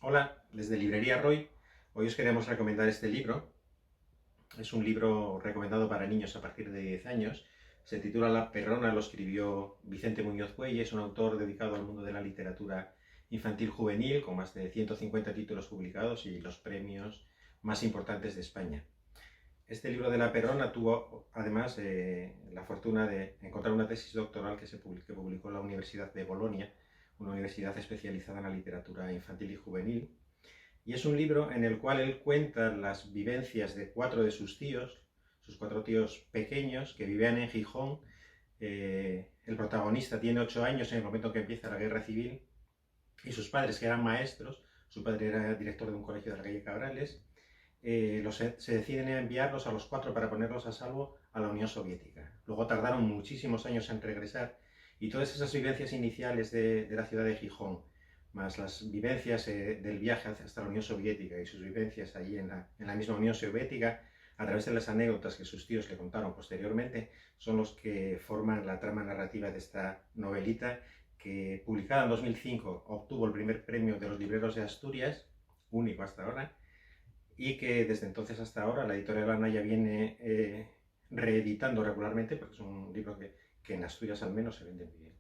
Hola, desde Librería Roy. Hoy os queremos recomendar este libro. Es un libro recomendado para niños a partir de 10 años. Se titula La Perrona, lo escribió Vicente Muñoz Cuelle. Es un autor dedicado al mundo de la literatura infantil juvenil, con más de 150 títulos publicados y los premios más importantes de España. Este libro de La Perrona tuvo además la fortuna de encontrar una tesis doctoral que publicó la Universidad de Bolonia, una universidad especializada en la literatura infantil y juvenil. Y es un libro en el cual él cuenta las vivencias de cuatro de sus cuatro tíos pequeños que vivían en Gijón. El protagonista tiene 8 años en el momento en que empieza la guerra civil y sus padres, que eran maestros, su padre era director de un colegio de la calle Cabrales, se deciden a enviarlos a los cuatro para ponerlos a salvo a la Unión Soviética. Luego tardaron muchísimos años en regresar y todas esas vivencias iniciales de la ciudad de Gijón, más las vivencias del viaje hasta la Unión Soviética y sus vivencias allí en la misma Unión Soviética, a través de las anécdotas que sus tíos le contaron posteriormente, son los que forman la trama narrativa de esta novelita que, publicada en 2005, obtuvo el primer premio de los libreros de Asturias, único hasta ahora, y que desde entonces hasta ahora la editorial Anaya viene reeditando regularmente, porque es un libro que en Asturias al menos se vende muy bien.